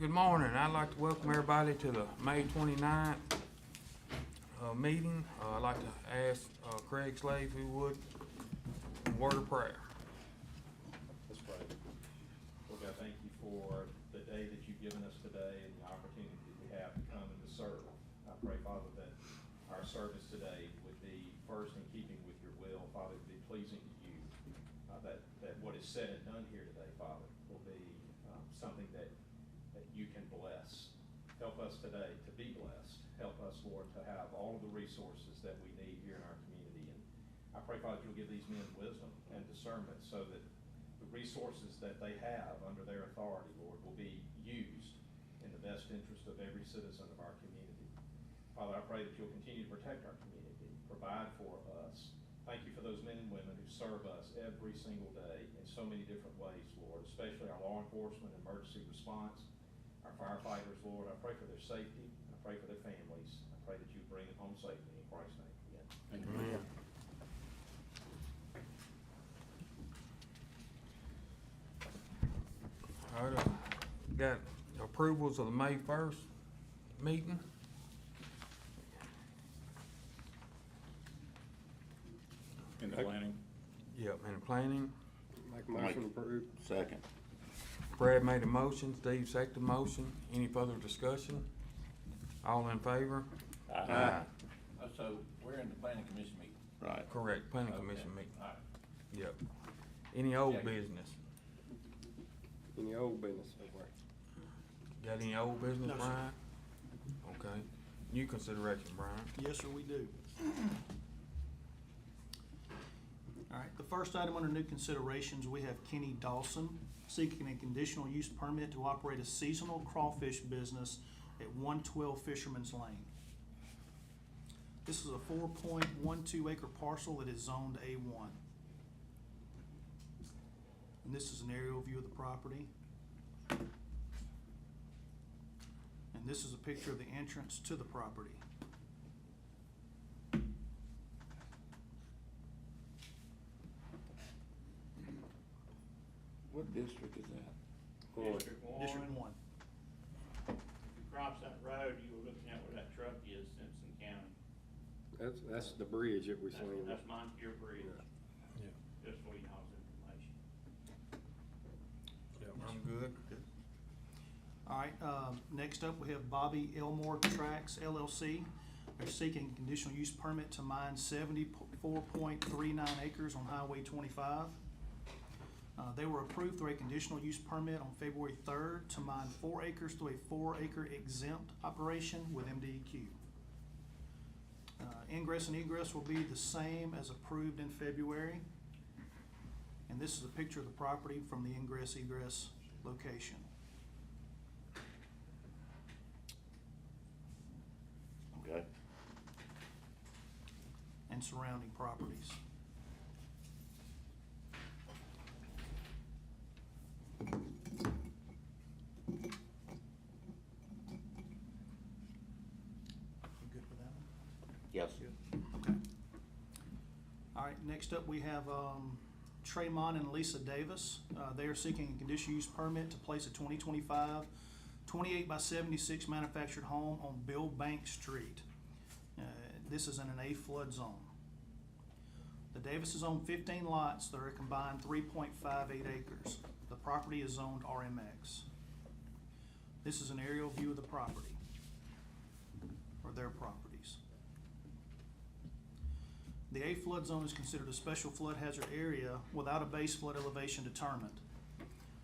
Good morning. I'd like to welcome everybody to the May 29th meeting. I'd like to ask Craig Slave, who would, a word of prayer. Let's pray. Lord God, thank you for the day that you've given us today and the opportunity that we have to come and to serve. I pray, Father, that our service today would be first in keeping with your will, Father, to be pleasing to you. That what is said and done here today, Father, will be something that you can bless. Help us today to be blessed. Help us, Lord, to have all of the resources that we need here in our community. And I pray, Father, you'll give these men wisdom and discernment so that the resources that they have under their authority, Lord, will be used in the best interest of every citizen of our community. Father, I pray that you'll continue to protect our community, provide for us. Thank you for those men and women who serve us every single day in so many different ways, Lord, especially our law enforcement, emergency response, our firefighters, Lord. I pray for their safety. I pray for their families. I pray that you bring them home safely in Christ's name. Amen. All right, got approvals of the May 1st meeting. In the planning? Yep, and planning. Make a motion approved. Second. Brad made a motion, Steve seconded the motion. Any further discussion? All in favor? Aye. So we're in the planning commission meeting. Right. Correct, planning Okay. commission meeting. All right. Yep. Any old Yeah. business? Any old business somewhere? Got any old business, No, sir. Brian? Okay. New consideration, Brian. Yes, sir, we do. All right, the first item under new considerations, we have Kenny Dawson seeking a conditional use permit to operate a seasonal crawfish business at 112 Fisherman's Lane. This is a 4.12 acre parcel that is zoned A1. And this is an aerial view of the property. And this is a picture of the entrance to the property. What district is that? District one. District 1. If you cross that road, you were looking at where that truck is, Simpson County. That's the bridge that we seen. That's Montier Bridge, Yeah. just for y'all's information. Yep, I'm good. All right, next up, we have Bobby Elmore Tracks LLC. They're seeking a conditional use permit to mine 74.39 acres on Highway 25. They were approved through a conditional use permit on February 3rd to mine 4 acres through a 4-acre exempt operation with MDEQ. Ingress and egress will be the same as approved in February. And this is a picture of the property from the ingress egress location. Okay. And surrounding properties. You good with that one? Yes. Okay. All right, next up, we have Traymon and Lisa Davis. They are seeking a conditional use permit to place a 2025 28 by 76 manufactured home on Bill Bank Street. This is in an A flood zone. The Davises own 15 lots that are a combined 3.58 acres. The property is zoned RMX. This is an aerial view of the property, or their properties. The A flood zone is considered a special flood hazard area without a base flood elevation determined.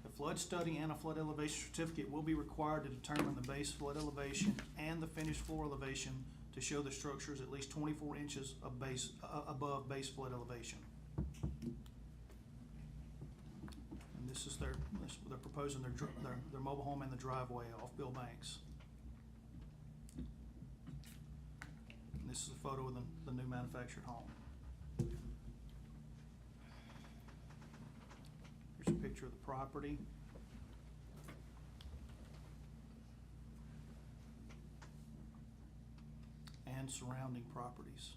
A flood study and a flood elevation certificate will be required to determine the base flood elevation and the finished floor elevation to show the structure is at least 24 inches of above base flood elevation. And this is they're proposing their mobile home in the driveway off Bill Banks. And this is a photo of the new manufactured home. Here's a picture of the property. And surrounding properties.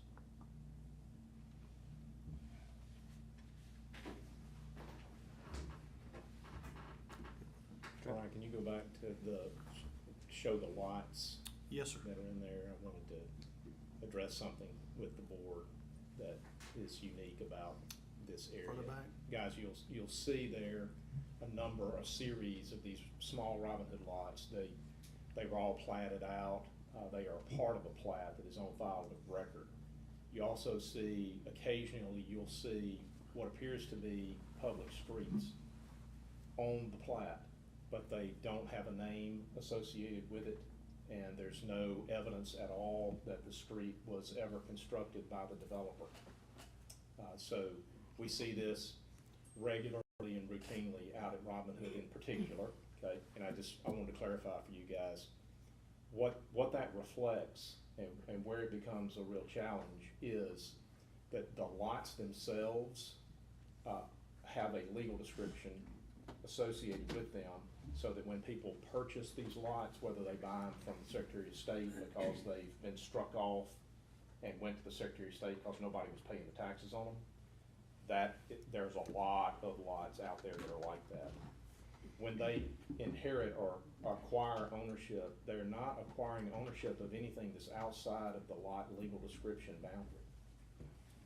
Brian, can you go go back to show the lots Yes, sir. that are in there, I wanted to address something with the board that is unique about this area. Further back. Guys, you'll see there a series of these small Robin Hood lots. They were all platted out. They are part of a plat that is on file with record. You also see, occasionally, you'll see what appears to be public streets on the plat, but they don't have a name associated with it, and there's no evidence at all that the street was ever constructed by the developer. So we see this regularly and routinely out at Robin Hood in particular, okay? And I wanted to clarify for you guys, what that reflects and where it becomes a real challenge is that the lots themselves have a legal description associated with them, so that when people purchase these lots, whether they buy them from the Secretary of State because they've been struck off and went to the Secretary of State because nobody was paying the taxes on them, there's a lot of lots out there that are like that. When they inherit or acquire ownership, they're not acquiring ownership of anything that's outside of the lot legal description boundary.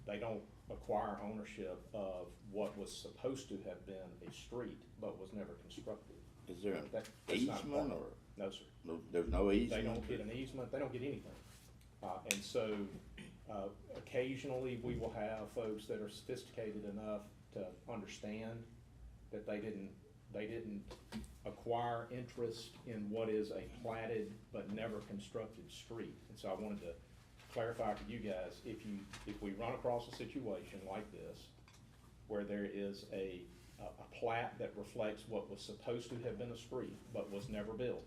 They don't acquire ownership of what was supposed to have been a street but was never constructed. Is there an That's not part easement of or? it. No, sir. No, there's no easement? They don't get an easement, they don't get anything. And so, occasionally, we will have folks that are sophisticated enough to understand that they didn't acquire interest in what is a platted but never constructed street. And so I wanted to clarify for you guys, if we run across a situation like this, where there is a plat that reflects what was supposed to have been a street but was never built,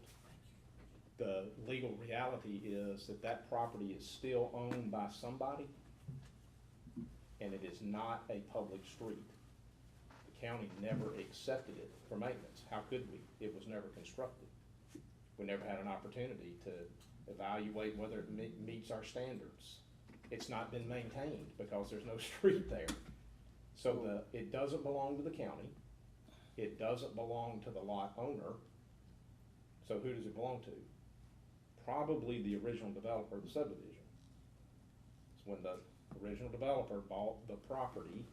the legal reality is that property is still owned by somebody, and it is not a public street. The county never accepted it for maintenance. How could we? It was never constructed. We never had an opportunity to evaluate whether it meets our standards. It's not been maintained because there's no street there. So it doesn't belong to the county. It doesn't belong to the lot owner. So who does it belong to? Probably the original developer of the subdivision. It's when the original developer bought the property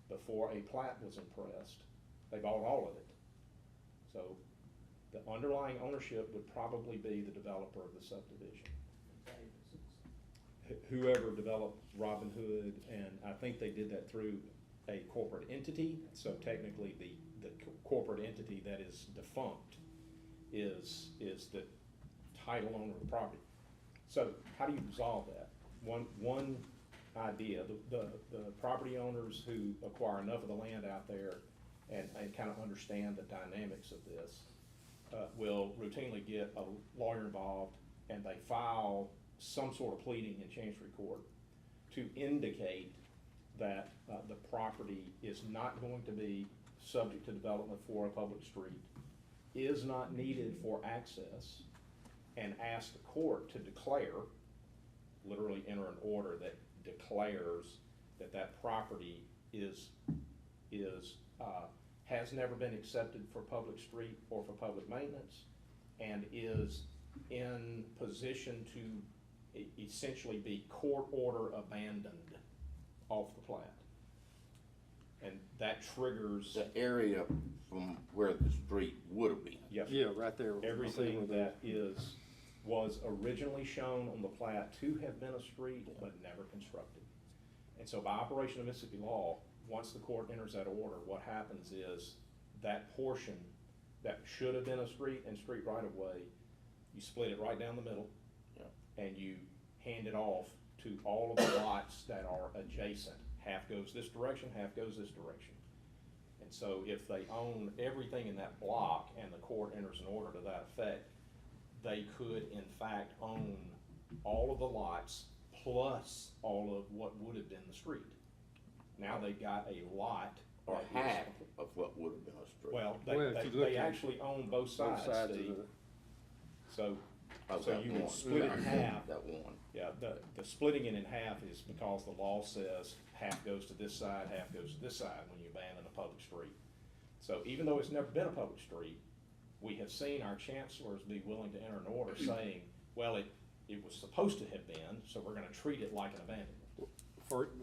before a plat was impressed, they bought all of it. So the underlying ownership would probably be the developer of the subdivision. Whoever developed Robin Hood, and I think they did that through a corporate entity, so technically the corporate entity that is defunct is the title owner of the property. So how do you resolve that? One idea, the property owners who acquire enough of the land out there and kind of understand the dynamics of this will routinely get a lawyer involved, and they file some sort of pleading in Chancery Court to indicate that the property is not going to be subject to development for a public street, is not needed for access, and ask the court to declare, literally enter an order that declares that property has never been accepted for public street or for public maintenance, and is in position to essentially be court order abandoned off the plat. And that triggers. The area from where the street would have been. Yes. Yeah, right there. Everything that was originally shown on the plat to have been a street but never constructed. And so by operation of Mississippi law, once the court enters that order, what happens is that portion that should have been a street and street right of way, you split it right down the middle, and you hand it off to all of the lots that are adjacent. Half goes this direction, half goes this direction. And so if they own everything in that block and the court enters an order to that effect, they could in fact own all of the lots plus all of what would have been the street. Now they've got a lot. Or that is- half of what would have been a street. Well, Well, if you look they at actually own both sides, Both sides of Steve. the, So Of so that you would one. split it in half. That one. Yeah, the splitting it in half is because the law says half goes to this side, half goes to this side when you abandon a public street. So even though it's never been a public street, We have seen our chancellors be willing to enter an order saying, well, it was supposed to have been, so we're gonna treat it like an abandonment.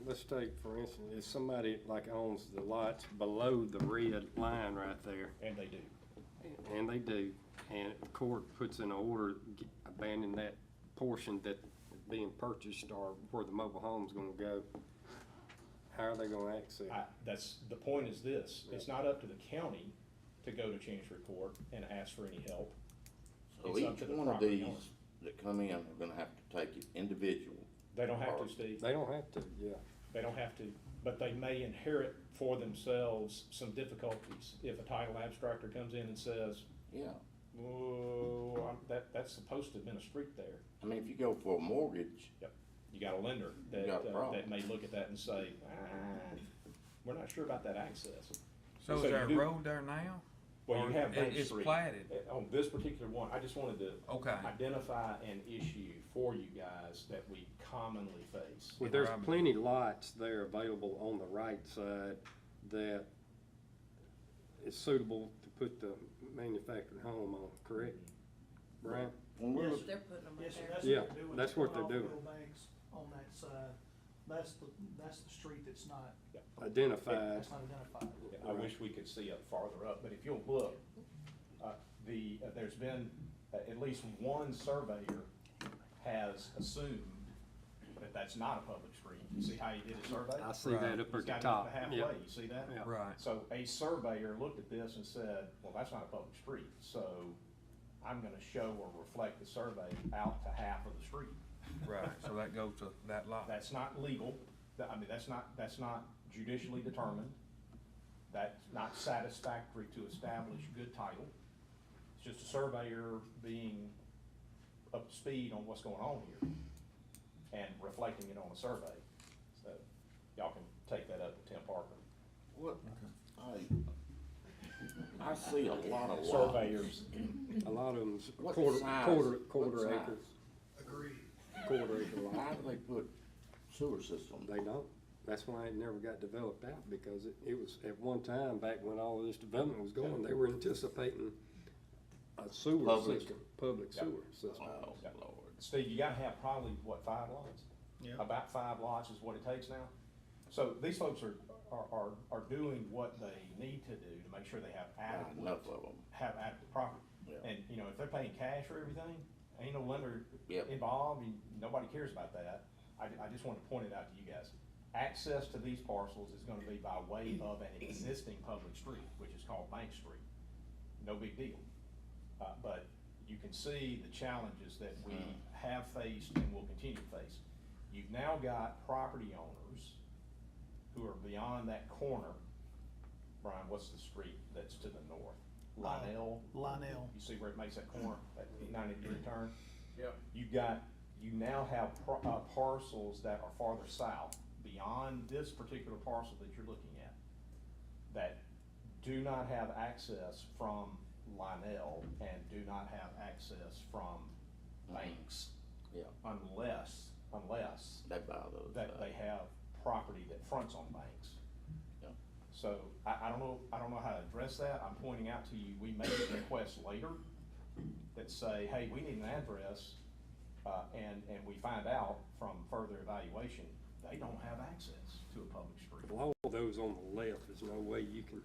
Let's take, for instance, if somebody like owns the lots below the red line right there, And they do. and they do, and the court puts in an order abandoning that portion that is being purchased or where the mobile home's gonna go, how are they gonna access? The point is this, it's not up to the county to go to Chancery Court and ask for any help. So It's up each to the one of property these owners. that come in are gonna have to take it individual. They don't have to, Steve. They don't have to, yeah. They don't have to, but they may inherit for themselves some difficulties. If a title abstractor comes in and says, Yeah, oh, that's supposed to have been a street there. I mean, if you go for a mortgage, Yep, you got a lender You got a problem. that may look at that and say, we're not sure about that access. So is So there a you do- road there now? Well, you Or have Bank it's Street. platted? On this particular one, I just wanted to Okay. identify an issue for you guys that we commonly face. Well, there's Robin. plenty lots there available on the right side that is suitable to put the manufactured home on, correct, Brian? when we're, Yes, they're putting them Yes, sir, right that's there. Yeah, what they're doing. that's what they're Off doing. Middle Banks on that side. That's the street that's not, Identified. that's not identified. I wish we could see it farther up, but if you'll look, there's been, at least one surveyor has assumed that that's not a public street. You see how he did his survey? I see Right. that up He's at the got it top. up halfway, Yeah. you see that? Yeah. Right. So a surveyor looked at this and said, well, that's not a public street, so I'm gonna show or reflect the survey out to half of the street. Right, so that goes to that lot. That's not legal, that's not judicially determined, that's not satisfactory to establish good title. It's just a surveyor being up to speed on what's going on here and reflecting it on a survey. So y'all can take that up to Tim Parker. what, I see a lot of lots. Surveyors, A lot of them's What quarter size? acre. What size? Agreed. Quarter acre Why lot. do they put sewer systems? They don't. That's why it never got developed out, because it was, at one time, back when all of this development was going, they were anticipating a sewer Public. system, public Yep. sewer system. Oh, Yeah. Lord. Steve, you gotta have probably, what, 5 lots? Yeah. About 5 lots is what it takes now. So these folks are doing what they need to do to make sure they have Enough of them. adequate property. Yeah. And, you know, if they're paying cash for everything, ain't no lender Yep. involved, and nobody cares about that. I just want to point it out to you guys. Access to these parcels is gonna be by way of an existing public street, which is called Bank Street. No big deal. But you can see the challenges that we have faced and will continue to face. You've now got property owners who are beyond that corner. Brian, what's the street that's to the north? Lionel? Lionel. You see where it makes that corner, that 90-degree turn? Yep. You now have parcels that are farther south, beyond this particular parcel that you're looking at, that do not have access from Lionel and do not have access from Banks. Yeah. Unless They buy those. that they have property that fronts on Banks. Yeah. So I don't know how to address that. I'm pointing out to you, we may get requests later that say, hey, we need an address, and we find out from further evaluation, they don't have access to a public street. All of those on the left, there's no way you can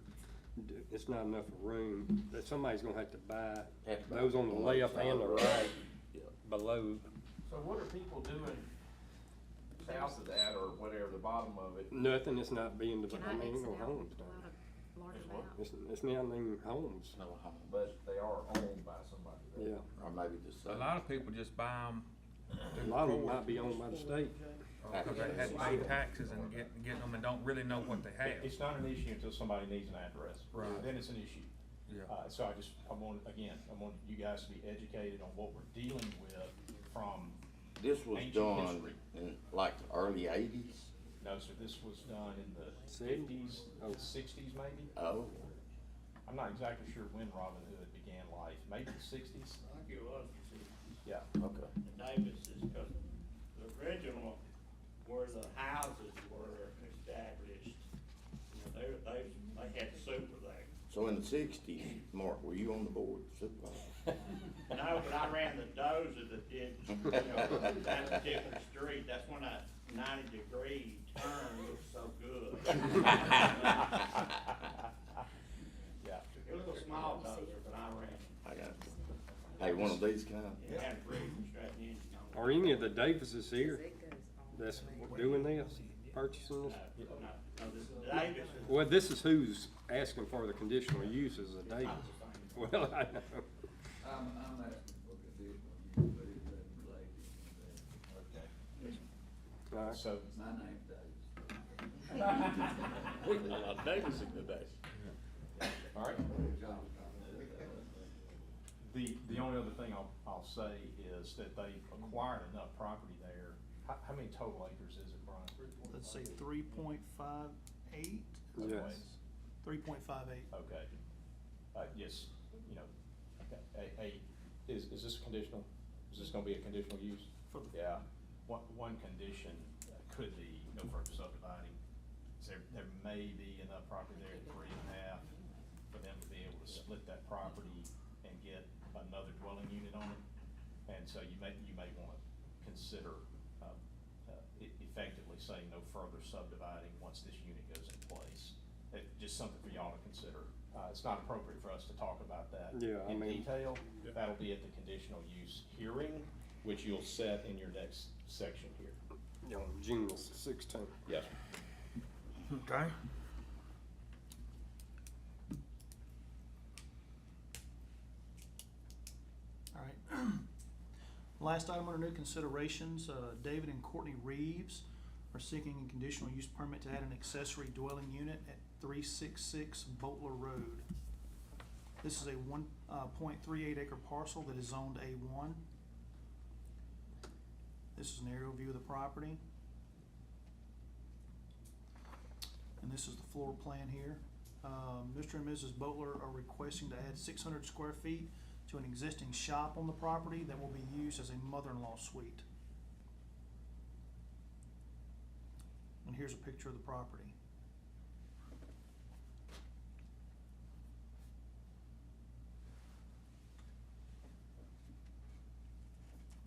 do, it's not enough room, that somebody's gonna have to buy Have to buy those on the on left the side and the of the road. right Yeah. below. So what are people doing south of that or whatever, the bottom of it? Nothing, it's not being Can developed, I I mean, exit no out homes and down allow to large Is it what? out? It's not even homes, No home. But they are owned by somebody. yeah. Or maybe the A same. lot of people just buy them. A lot of them might be owned by the state. Because they had to pay taxes and get them and don't really know what they have. It's not an issue until somebody needs an address. Right. Then it's an issue. Yeah. So I want you guys to be educated on what we're dealing with from, This was ancient done history. in like the early 80s. no, sir, this was done in the 70s? 50s, Oh. 60s maybe. Oh, I'm not exactly sure when Robin Hood began life, maybe the 60s? I think it was, Yeah. okay. Davis is, because the original, where the houses were established, you know, they had super there. So in the sixties, Mark, were you on the board of supervisors? No, but I ran the dozer that did, that particular street, that's when that 90-degree turn looked so good. Yeah. It was a small dozer, but I ran it. I got you. Hey, one of these kind? It had a pretty straight engine on it. Are any of the Davises here that's doing this, purchasing this? No, this is Davis. Well, this is who's asking for the conditional use is a Davis. Well, I know. I'm asking for conditional use, but it doesn't relate to anything. Okay. All right. So, My name's Davis. A lot of Davis in the day. all right. The only other thing I'll say is that they acquired enough property there. How many total acres is it, Brian? Let's say 3.58, Yes. 3.58. Okay. Yes, you know, is this conditional? Is this gonna be a conditional use? For the- Yeah. One condition could be no further subdividing. There may be enough property there at 3.5 for them to be able to split that property and get another dwelling unit on it. And so you may wanna consider, effectively saying no further subdividing once this unit goes in place. Just something for y'all to consider. It's not appropriate for us to talk about that Yeah, I in mean- detail. That'll be at the conditional use hearing, which you'll set in your next section here. You know, June the 16th. Yes. Okay. All right. Last item under new considerations, David and Courtney Reeves are seeking a conditional use permit to add an accessory dwelling unit at 366 Boatler Road. This is a 1.38 acre parcel that is zoned A1. This is an aerial view of the property. And this is the floor plan here. Mr. and Mrs. Boatler are requesting to add 600 square feet to an existing shop on the property that will be used as a mother-in-law suite. And here's a picture of the property.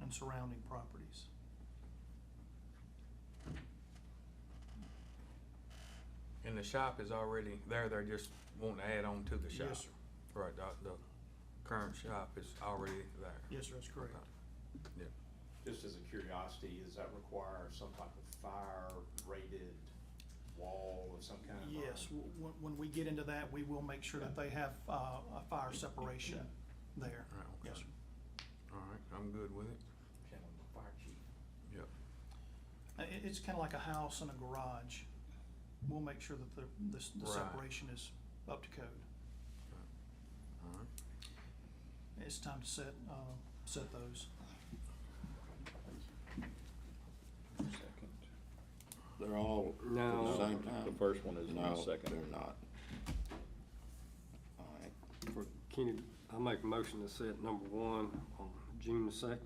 And surrounding properties. And the shop is already there, they're just wanting to add on to the shop? Yes, sir. Right, the current shop is already there? Yes, sir, that's correct. Yeah. Just as a curiosity, does that require some type of fire-rated wall of some kind? Yes, when we get into that, we will make sure that they have a fire separation there. Right, okay. Yes, sir. All right, I'm good with it. Fire chief. Yep. It's kind of like a house and a garage. We'll make sure that the Right. separation is up to code. All right. It's time to set those. They're all at No. the same time? The first one is No, the second. they're not. All right. For Kenny, I make a motion to set number 1 on June the 2nd.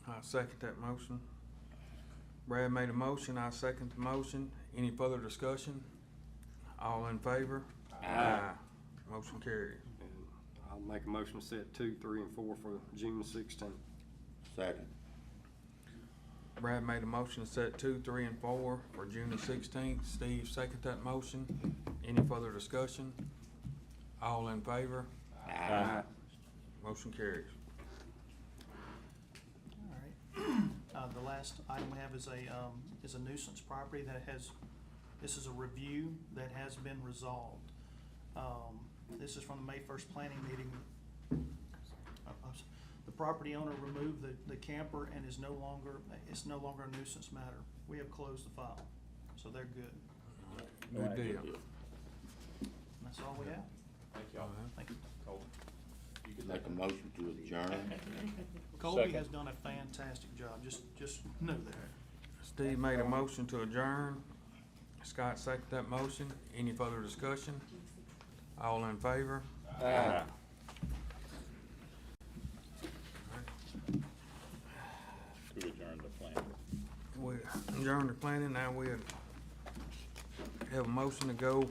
I second that motion. Brad made a motion, I second the motion. Any further discussion? All in favor? Aye. Motion carries. And I'll make a motion to set 2, 3, and 4 for June the 16th. Second. Brad made a motion to set 2, 3, and 4 for June the 16th. Steve seconded that motion. Any further discussion? All in favor? Aye. Motion carries. All right. The last item we have is a nuisance property that this is a review that has been resolved. This is from the May 1st planning meeting. The property owner removed the camper and it's no longer a nuisance matter. We have closed the file, so they're good. Good deal. And that's all we have. Thank y'all. Thank you. Colton, you could Make a motion to adjourn. Colby Second. has done a fantastic job, just know that. Steve made a motion to adjourn. Scott seconded that motion. Any further discussion? All in favor? Aye. To adjourn the plan. We adjourn the planning, now we have a motion to go,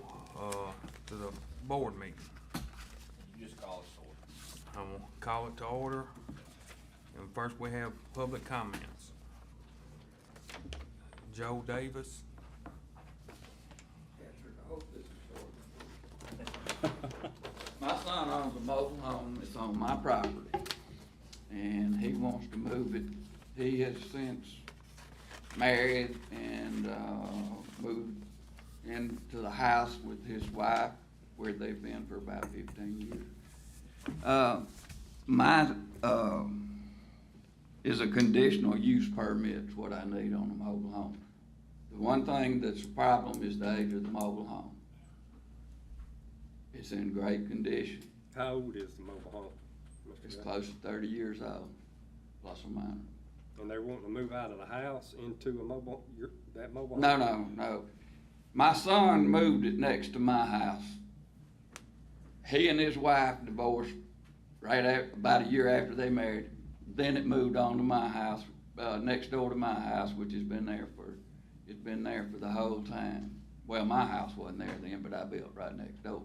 to the board meeting. I'm gonna call it to order. And first we have public comments. Joe Davis. I hope this is short. My son owns a mobile home that's on my property, and he wants to move it. He has since married and, moved into the house with his wife, where they've been for about 15 years. Mine, is a conditional use permit is what I need on a mobile home. The one thing that's a problem is the age of the mobile home. It's in great condition. How old is the mobile home? Mr. It's Gray? close to 30 years old, plus or minus. And they're wanting to move out of the house into a mobile, that mobile No, home? no, no. My son moved it next to my house. He and his wife divorced about a year after they married. Then it moved on to my house, next door to my house, which has been there for the whole time. Well, my house wasn't there then, but I built right next door.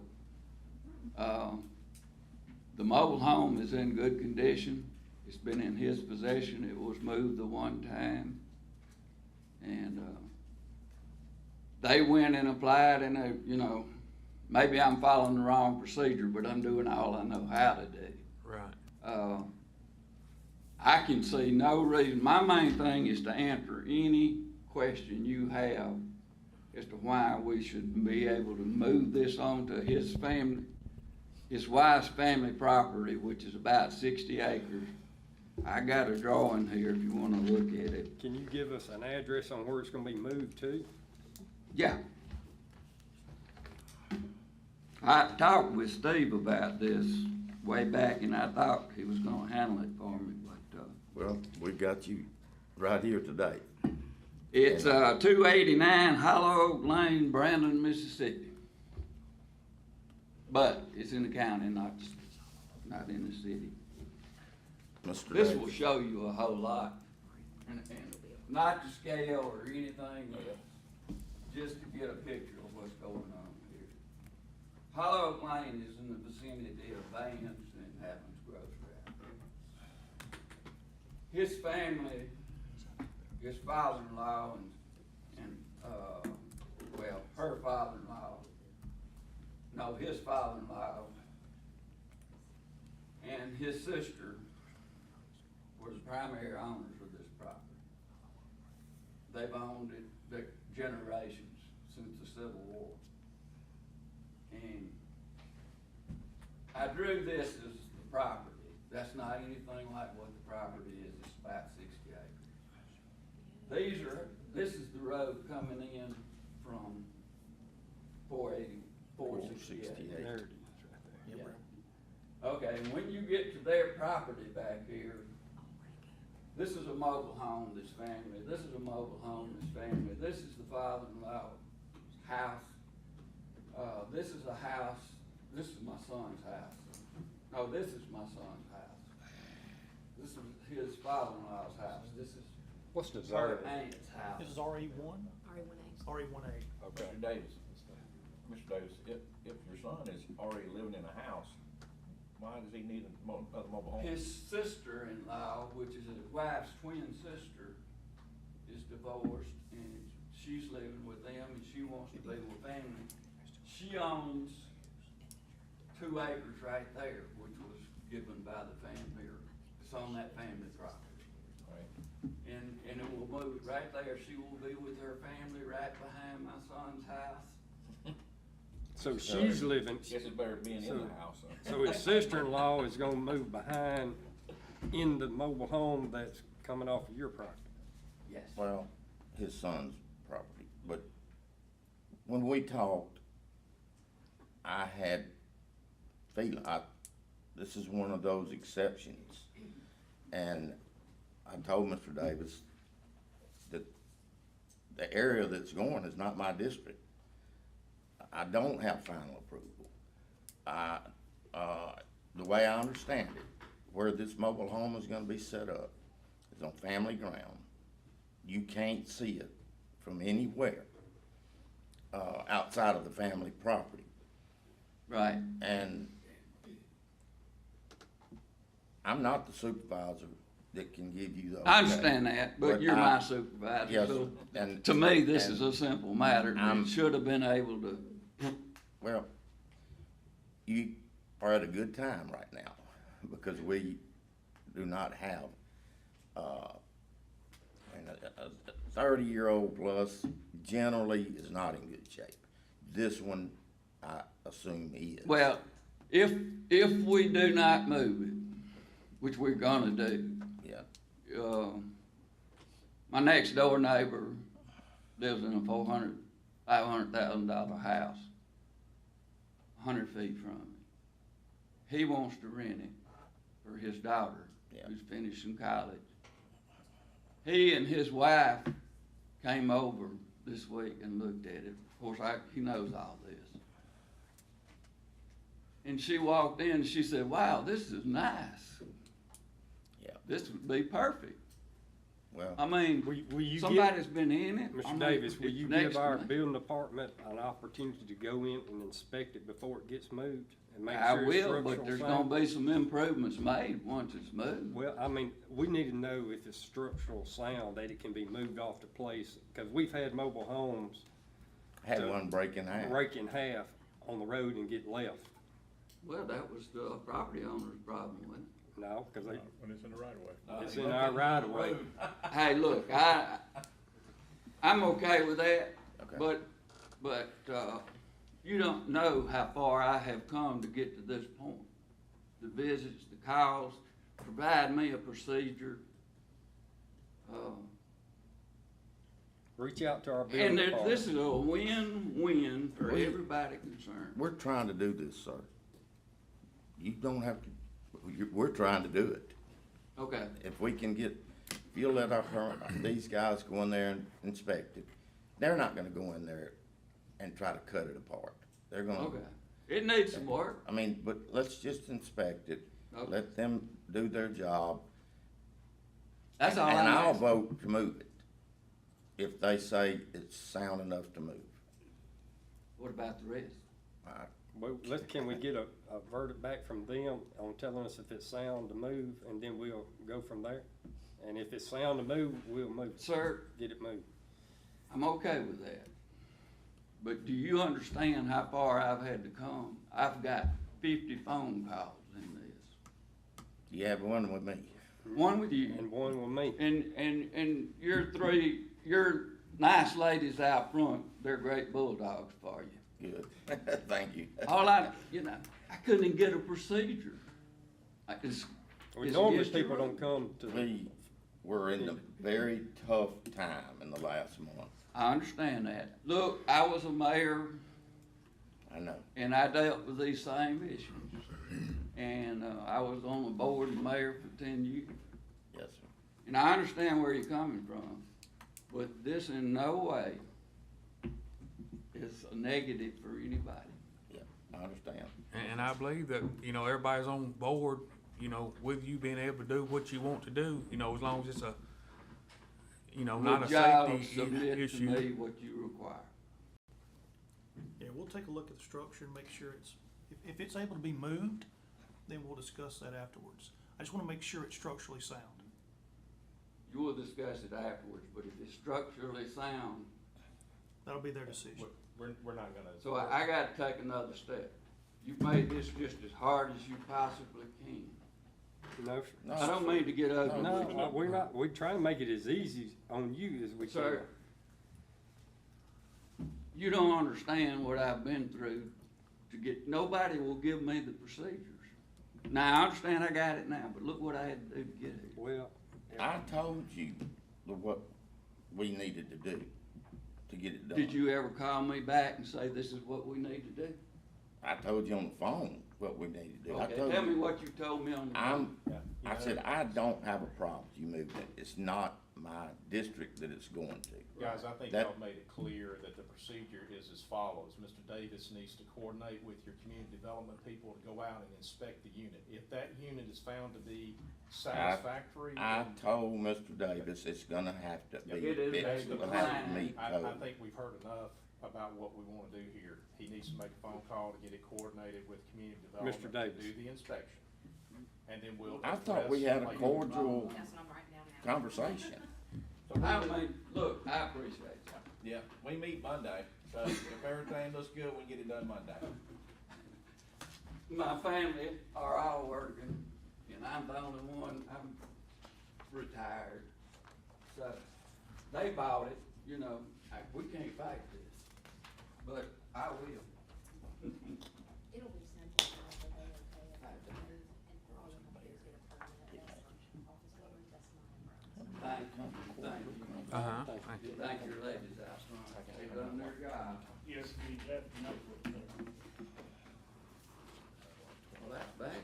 The mobile home is in good condition. It's been in his possession. It was moved the one time. And, they went and applied and maybe I'm following the wrong procedure, but I'm doing all I know how to do. Right. I can see no reason. My main thing is to answer any question you have as to why we should be able to move this on to his family, his wife's family property, which is about 60 acres. I got a drawing here if you want to look at it. Can you give us an address on where it's gonna be moved to? Yeah. I talked with Steve about this way back, and I thought he was gonna handle it for me, but, Well, we got you right here today. it's, 289 Hollow Oak Lane, Brandon, Mississippi. But it's in the county, not in the city. Mr. This Davis. will show you a whole lot, and not to scale or anything, just to get a picture of what's going on here. Hollow Oak Lane is in the vicinity of Vance and Hammond's Grocery out there. His family, his father-in-law her father-in-law, no, his father-in-law and his sister were the primary owners of this property. They've owned it for generations since the Civil War. And I drew this as the property. That's not anything like what the property is. It's about 60 acres. This is the road coming in from 468. There it is, right there. Yeah. Okay, and when you get to their property back here, this is a mobile home, this family, this is a mobile home, this family, this is the father-in-law's house. This is a house, this is my son's house. No, this is my son's house. This is his father-in-law's house. This is What's the her zone? aunt's house. This is RE1? RE1A. Mr. Davis, if your son is already living in a house, why does he need another mobile home? His sister-in-law, which is his wife's twin sister, is divorced, and she's living with them, and she wants to be with family. She owns 2 acres right there, which was given by the family, or it's on that family property. Right. And it will move right there. She will be with her family right behind my son's house. So she's living, Guess it's better being in the house. so his sister-in-law is gonna move behind in the mobile home that's coming off of your property. Yes. Well, his son's property, but when we talked, I had feeling, this is one of those exceptions. And I told Mr. Davis that the area that's going is not my district. I don't have final approval. The way I understand it, where this mobile home is gonna be set up is on family ground. You can't see it from anywhere, outside of the family property. Right. And I'm not the supervisor that can give you those. I understand that, but you're my I- supervisor, Yes, so and. to me, this and- is a simple matter. I'm- You should have been able to, Well, you are at a good time right now, because we do not have, and a 30-year-old plus generally is not in good shape. This one, I assume is. well, if we do not move it, which we're gonna do, Yeah, my next door neighbor lives in a $500,000 house, 100 feet from me. He wants to rent it for his daughter, Yeah. who's finishing college. He and his wife came over this week and looked at it. Of course, he knows all this. And she walked in and she said, "Wow, this is nice. yeah, This would be perfect." well, I mean, Will you somebody's been in it. I Mr. mean, Davis, will it's you next give to our me. building department an opportunity to go in and inspect it before it gets moved? And make I sure it's will, structural but there's sound? gonna be some improvements made once it's moved. Well, I mean, we need to know if it's structural sound, that it can be moved off the place, because we've had mobile homes had one break in half. break in half on the road and get left. Well, that was the property owner's problem with it. No, because When it's in the right of way. it's in our right of way. Hey, look, I'm okay with that, Okay. but, you don't know how far I have come to get to this point. The visits, the calls, provide me a procedure. Reach out to our And building this department. is a win-win for We- everybody concerned. We're trying to do this, sir. You don't have to, we're trying to do it. Okay, If we can get, if you'll let these guys go in there and inspect it, they're not gonna go in there and try to cut it apart. They're gonna, okay. It needs some work. I mean, but let's just inspect it, Okay. let them do their job. That's all I'm And I'll asking. vote to move it, if they say it's sound enough to move. What about the rest? Well, can we get a verdict back from them on telling us if it's sound to move, and then we'll go from there? And if it's sound to move, we'll move, Sir, get it moved. I'm okay with that. But do you understand how far I've had to come? I've got 50 phone calls in this. You have one with me. One with you, And one with me. and your nice ladies out front, they're great bulldogs for you. Good, thank you. All I couldn't even get a procedure. It's Normally against your people rule. don't come to, We were in a very tough time in the last month, I understand that. Look, I was a mayor I know. and I dealt with these same issues. And I was on the board and mayor for 10 years. Yes, sir. And I understand where you're coming from, but this in no way is a negative for anybody. Yeah, I understand. And I believe that, everybody's on board, with you being able to do what you want to do, as long as it's a, not a Would y'all safety submit to issue. me what you require? Yeah, we'll take a look at the structure and make sure if it's able to be moved, then we'll discuss that afterwards. I just wanna make sure it's structurally sound. You will discuss it afterwards, but if it's structurally sound, That'll be their decision. We're not gonna. so I gotta take another step. You've made this just as hard as you possibly can. no, No, I don't mean to get ugly. no, with you. we're not, we try to make it as easy on you as we can. Sir, you don't understand what I've been through nobody will give me the procedures. Now, I understand I got it now, but look what I had to do to get here. Well, I told you what we needed to do to get it done. Did you ever call me back and say, this is what we need to do? I told you on the phone what we need to do. I Okay, told tell me you, what you told me on the phone. I said, I don't have a problem with you moving it. It's not my district that it's going to. Guys, I think That- y'all made it clear that the procedure is as follows. Mr. Davis needs to coordinate with your community development people to go out and inspect the unit. If that unit is found to be satisfactory, I then told Mr. Davis it's gonna have to be It is fixed. a It'll have to decline. meet I code. think we've heard enough about what we wanna do here. He needs to make a phone call to get it coordinated with community development to Davis. do the inspection. and then we'll. I thought we had a address- cordial That's what I'm writing down now. conversation. So I mean, look, I appreciate you. yeah, we meet Monday, so if everything looks good, we can get it done Monday. My family are all working, and I'm the only one, I'm retired. So, they bought it, you know, we can't fight this, but I will. It'll be simple, but they okay if I move, and all of them is get a permit, that's office building, that's not a problem. Thank you. Thank your ladies out front. They done their job. Yes, we definitely know. Well, that's bad.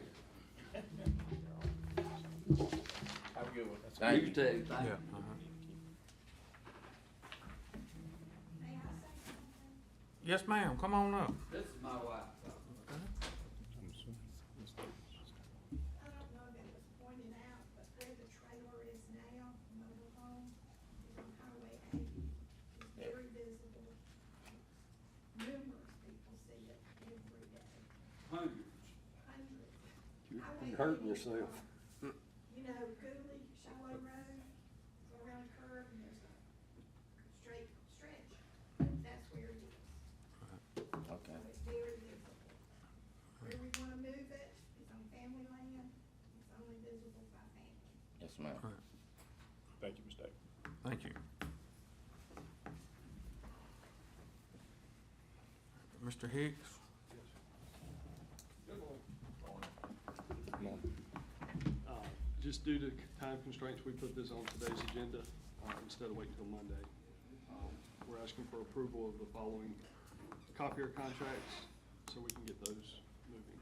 Have a good one. Thank You you. too, thank Yeah, you. Yes, ma'am, come on up. This is my wife. I don't know that it was pointed out, but where the trailer is now, mobile home, is on Highway 80. It's very visible. Numerous people see it every day, Hundreds. hundreds. You're Highway hurting 80 is yourself. You know, Cooley, Shallow Road, go around a curve and there's a straight stretch. That's where it is. Okay. So it's very visible. Where we wanna move it is on family land. It's only visible by family. Yes, ma'am. Thank you, Mr. Davis. Thank you. Mr. Hicks? Just due to time constraints, we put this on today's agenda instead of waiting till Monday. We're asking for approval of the following copier contracts so we can get those moving.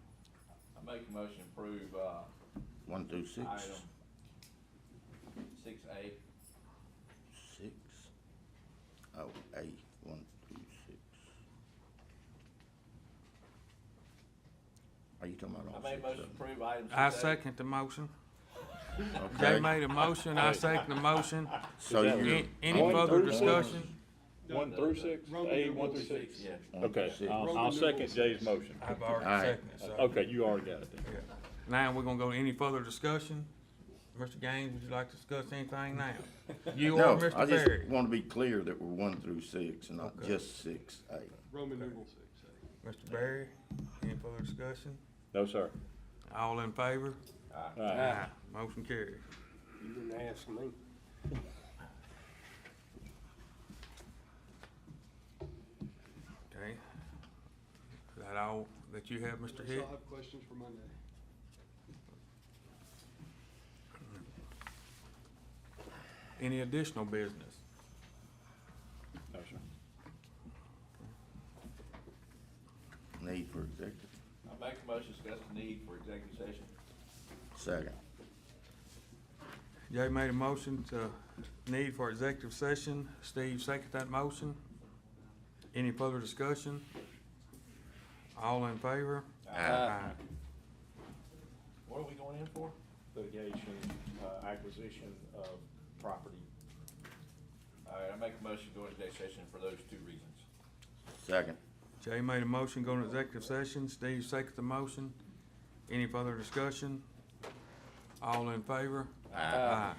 I make a motion to approve, 1 through 6. item 6A. 6. Oh, A, 1 through 6. Are you talking about all I made a 6 motion of to them? approve item 6A. I second the motion. Jay Okay. made a motion, I second the motion. So you. Any One further through discussion? 1 through 6? Roman A, numeral 1 through 6? Yeah. 1 through Okay, 6. I'll Roman second numeral Jay's 6. I've motion. already Alright. seconded, so. Okay, you already got it then. Yeah. Now, we're gonna go to any further discussion. Mr. Gaines, would you like to discuss anything now? You No, or Mr. I just Berry? want to be clear that we're 1 through 6 and not Okay. just 6A. Roman numeral 6. Mr. Berry, any further discussion? No, sir. All in favor? Aye. Motion carried. You didn't ask me. Okay. Is that all that you have, Mr. Yes, Hicks? I'll have questions for Monday. Any additional business? No, sir. Need for executive. I make a motion to discuss the need for executive session. Second. Jay made a motion to need for executive session. Steve seconded that motion. Any further discussion? All in favor? Aye. What are we going in for? Litigation, acquisition of property. All right, I make a motion to go into executive session for those 2 reasons. Second. Jay made a motion, go into executive session. Steve seconded the motion. Any further discussion? All in favor? Aye.